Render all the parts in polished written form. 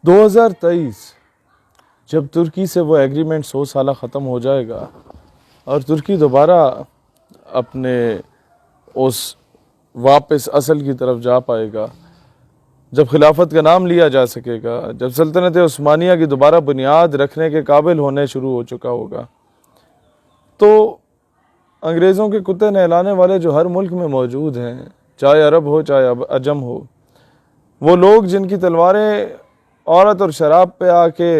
2023 جب ترکی سے وہ ایگریمنٹ 100 سالہ ختم ہو جائے گا اور ترکی دوبارہ اپنے اس واپس اصل کی طرف جا پائے گا، جب خلافت کا نام لیا جا سکے گا، جب سلطنت عثمانیہ کی دوبارہ بنیاد رکھنے کے قابل ہونے شروع ہو چکا ہوگا، تو انگریزوں کے کتے نہلانے والے جو ہر ملک میں موجود ہیں، چاہے عرب ہو چاہے عجم ہو، وہ لوگ جن کی تلواریں عورت اور شراب پہ آ کے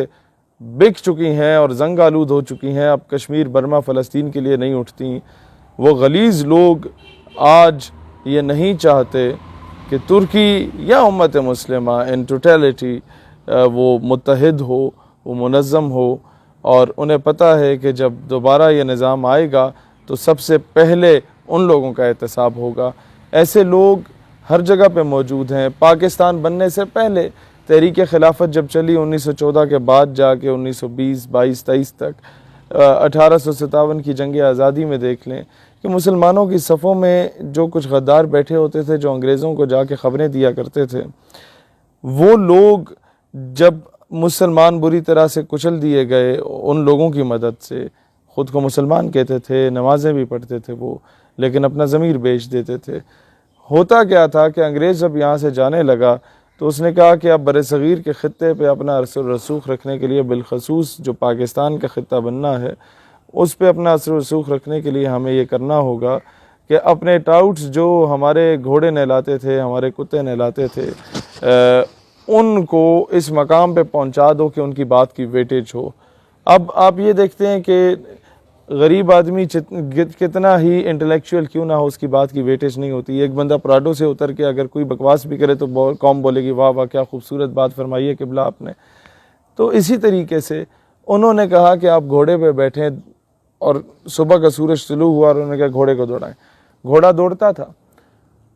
بک چکی ہیں اور زنگ آلود ہو چکی ہیں، اب کشمیر برما فلسطین کے لیے نہیں اٹھتی، وہ غلیظ لوگ آج یہ نہیں چاہتے کہ ترکی یا امت مسلمہ ان ٹوٹیلٹی وہ متحد ہو، وہ منظم ہو، اور انہیں پتہ ہے کہ جب دوبارہ یہ نظام آئے گا تو سب سے پہلے ان لوگوں کا احتساب ہوگا۔ ایسے لوگ ہر جگہ پہ موجود ہیں۔ پاکستان بننے سے پہلے تحریک خلافت جب چلی 1914 کے بعد جا کے 1920، 22، 23 تک، 1857 کی جنگ آزادی میں دیکھ لیں کہ مسلمانوں کی صفوں میں جو کچھ غدار بیٹھے ہوتے تھے، جو انگریزوں کو جا کے خبریں دیا کرتے تھے، وہ لوگ جب مسلمان بری طرح سے کچل دیے گئے ان لوگوں کی مدد سے، خود کو مسلمان کہتے تھے، نمازیں بھی پڑھتے تھے وہ، لیکن اپنا ضمیر بیچ دیتے تھے۔ ہوتا کیا تھا کہ انگریز جب یہاں سے جانے لگا تو اس نے کہا کہ اب برصغیر کے خطے پہ اپنا اثر و رسوخ رکھنے کے لیے، بالخصوص جو پاکستان کا خطہ بننا ہے اس پہ اپنا اثر و رسوخ رکھنے کے لیے ہمیں یہ کرنا ہوگا کہ اپنے ٹاؤٹس جو ہمارے گھوڑے نہلاتے تھے، ہمارے کتے نہلاتے تھے، ان کو اس مقام پہ پہنچا دو کہ ان کی بات کی ویٹیج ہو۔ اب آپ یہ دیکھتے ہیں کہ غریب آدمی کتنا ہی انٹلیکچوئل کیوں نہ ہو، اس کی بات کی ویٹیج نہیں ہوتی۔ ایک بندہ پراڈو سے اتر کے اگر کوئی بکواس بھی کرے تو قوم بولے گی واہ واہ کیا خوبصورت بات فرمائی ہے قبلہ آپ نے۔ تو اسی طریقے سے انہوں نے کہا کہ آپ گھوڑے پہ بیٹھیں، اور صبح کا سورج طلوع ہوا اور انہوں نے کہا گھوڑے کو دوڑائیں۔ گھوڑا دوڑتا تھا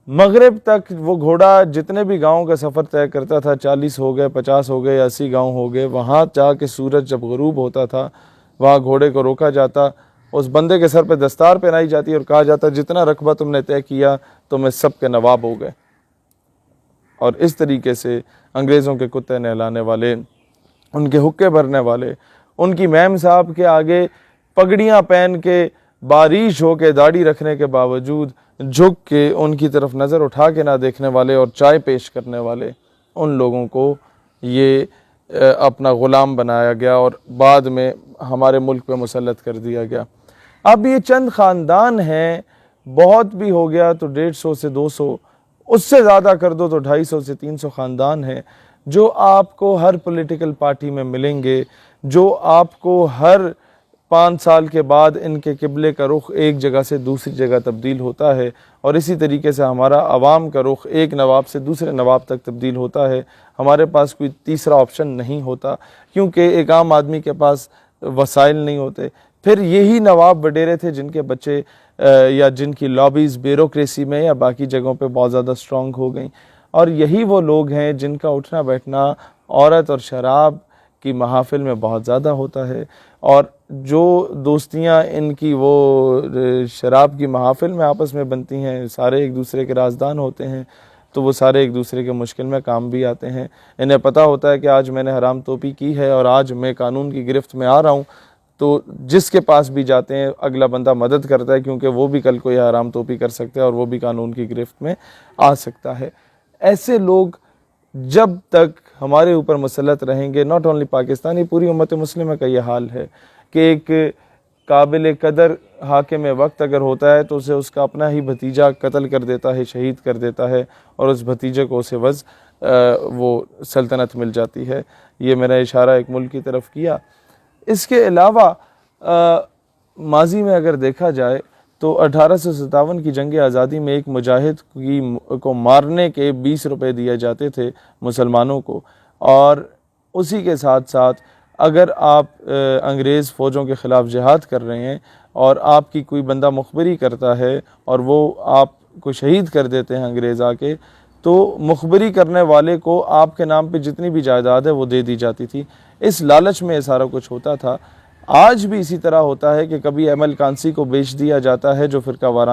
مغرب تک، وہ گھوڑا جتنے بھی گاؤں کا سفر طے کرتا تھا، 40 ہو گئے، 50 ہو گئے، 80 گاؤں ہو گئے، وہاں جا کے سورج جب غروب ہوتا تھا وہاں گھوڑے کو روکا جاتا، اس بندے کے سر پہ دستار پہنائی جاتی اور کہا جاتا جتنا رقبہ تم نے طے کیا تم اس سب کے نواب ہو گئے۔ اور اس طریقے سے انگریزوں کے کتے نہلانے والے، ان کے حقے بھرنے والے، ان کی میم صاحب کے آگے پگڑیاں پہن کے باریش ہو کے داڑھی رکھنے کے باوجود جھک کے ان کی طرف نظر اٹھا کے نہ دیکھنے والے اور چائے پیش کرنے والے، ان لوگوں کو یہ اپنا غلام بنایا گیا اور بعد میں ہمارے ملک پہ مسلط کر دیا گیا۔ اب یہ چند خاندان ہیں، بہت بھی ہو گیا تو 150 سے 200، اس سے زیادہ کر دو تو 250 سے 300 خاندان ہیں جو آپ کو ہر پولیٹیکل پارٹی میں ملیں گے، جو آپ کو ہر 5 سال کے بعد ان کے قبلے کا رخ ایک جگہ سے دوسری جگہ تبدیل ہوتا ہے، اور اسی طریقے سے ہمارا عوام کا رخ ایک نواب سے دوسرے نواب تک تبدیل ہوتا ہے۔ ہمارے پاس کوئی تیسرا آپشن نہیں ہوتا، کیونکہ ایک عام آدمی کے پاس وسائل نہیں ہوتے۔ پھر یہی نواب وڈیرے تھے جن کے بچے یا جن کی لابیز بیوروکریسی میں یا باقی جگہوں پہ بہت زیادہ سٹرونگ ہو گئیں، اور یہی وہ لوگ ہیں جن کا اٹھنا بیٹھنا عورت اور شراب کی محافل میں بہت زیادہ ہوتا ہے، اور جو دوستیاں ان کی وہ شراب کی محافل میں آپس میں بنتی ہیں، سارے ایک دوسرے کے رازدان ہوتے ہیں، تو وہ سارے ایک دوسرے کے مشکل میں کام بھی آتے ہیں۔ انہیں پتہ ہوتا ہے کہ آج میں نے حرام توپی کی ہے اور آج میں قانون کی گرفت میں آ رہا ہوں، تو جس کے پاس بھی جاتے ہیں اگلا بندہ مدد کرتا ہے، کیونکہ وہ بھی کل کو یہ حرام توپی کر سکتا ہے اور وہ بھی قانون کی گرفت میں آ سکتا ہے۔ ایسے لوگ جب تک ہمارے اوپر مسلط رہیں گے، ناٹ اونلی پاکستانی، پوری امت مسلمہ کا یہ حال ہے کہ ایک قابل قدر حاکم وقت اگر ہوتا ہے تو اسے اس کا اپنا ہی بھتیجا قتل کر دیتا ہے، شہید کر دیتا ہے، اور اس بھتیجے کو اسے وہ سلطنت مل جاتی ہے۔ یہ میں نے اشارہ ایک ملک کی طرف کیا۔ اس کے علاوہ ماضی میں اگر دیکھا جائے تو 1857 کی جنگ آزادی میں ایک مجاہد کو مارنے کے 20 روپے دیے جاتے تھے مسلمانوں کو، اور اسی کے ساتھ ساتھ اگر آپ انگریز فوجوں کے خلاف جہاد کر رہے ہیں اور آپ کی کوئی بندہ مخبری کرتا ہے اور وہ آپ کو شہید کر دیتے ہیں انگریز آ کے، تو مخبری کرنے والے کو آپ کے نام پہ جتنی بھی جائیداد ہے وہ دے دی جاتی تھی۔ اس لالچ میں یہ سارا کچھ ہوتا تھا۔ آج بھی اسی طرح ہوتا ہے کہ کبھی ایم ایل کانسی کو بیچ دیا جاتا ہے جو فرقہ وارانہ